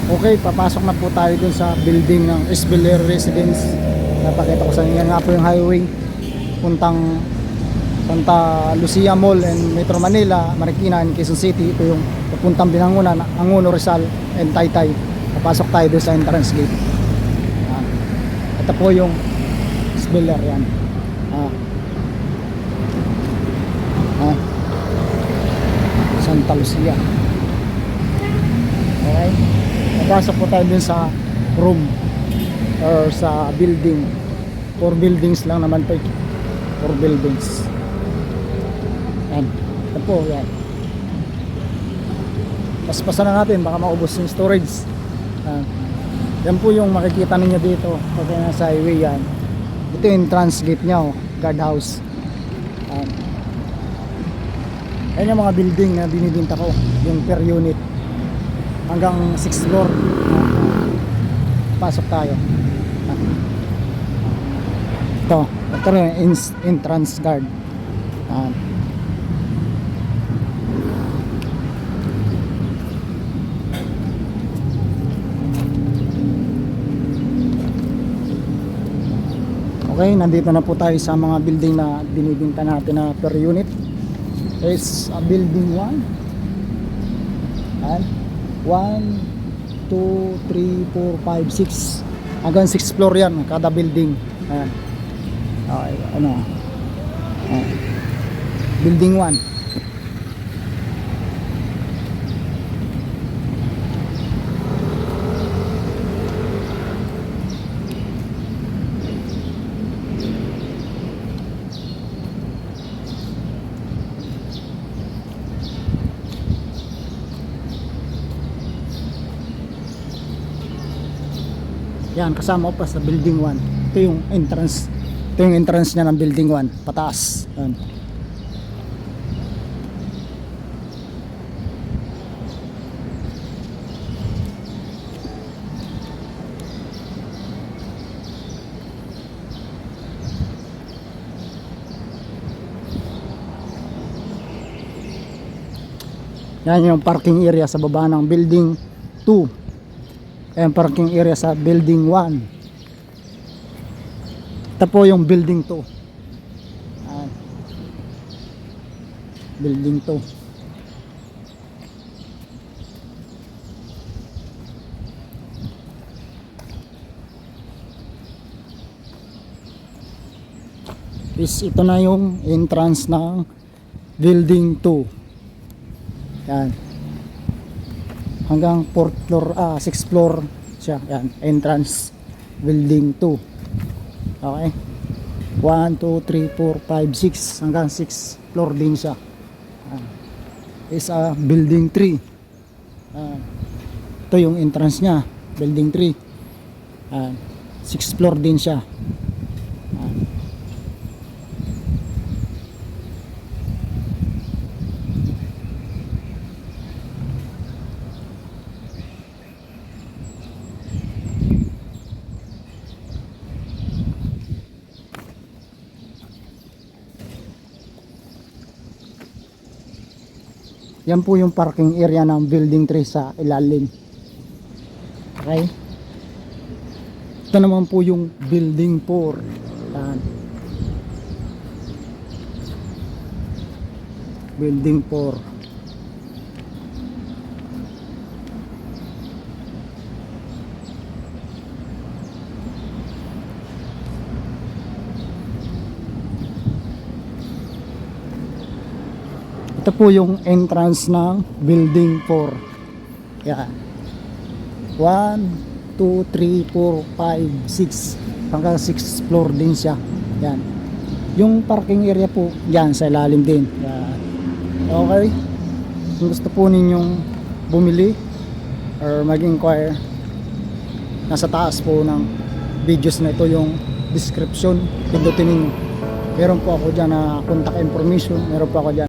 Okay, papasok na po tayo dun sa building ng Esbeler Residence. Napakita ko sa inyo, yan nga po yung highway puntang Santa Lucia Mall and Metro Manila, Marikina and Quezon City. Ito yung papuntang Binangonan, Angono, Rizal and Taytay. Papasok tayo dun sa entrance gate. Ito po yung Esbeler, yan. Santa Lucia. Okay, napasok po tayo dun sa room or sa building. 4 buildings lang naman po, 4 buildings. Yan, ito po, yan. Paspasan na natin, baka maubos yung storage. Yan po yung makikita ninyo dito pag nasa highway. Yan, ito yung entrance gate nya, guardhouse. Yan yung mga building na binibinta ko, yung per unit hanggang 6th floor. Pasok tayo. Ito rin yung entrance guard. Okay, nandito na po tayo sa mga building na binibinta natin na per unit. Is a building 1 and 1, 2, 3, 4, 5, 6 hanggang 6th floor yan kada building. Ayan. Okay, ano, building 1. Yan, kasama ko pa sa building 1. Ito yung entrance. Ito yung entrance niya ng building 1, pataas. Yan. Yan yung parking area sa baba ng building 2. Ayan, parking area sa building 1. Ito po yung building 2. Ayan. Building 2. Ito na yung entrance ng building 2. Yan, hanggang 4th floor, 6th floor siya. Yan, entrance building 2. Okay, 1, 2, 3, 4, 5, 6 hanggang 6th floor din siya. Is a building 3. Ito yung entrance nya, building 3. 6th floor din siya. Yan po yung parking area ng building 3 sa ilalim. Okay, ito naman po yung building 4. Yan, building 4. Ito po yung entrance ng building 4. Yan, 1, 2, 3, 4, 5, 6 hanggang 6th floor din siya. Yan, yung parking area po yan sa ilalim din. Yan. Okay, kung gusto po ninyong bumili or mag-inquire, nasa taas po ng videos na ito yung description, pindutin ninyo. Meron po ako dyan na contact information, meron po ako dyan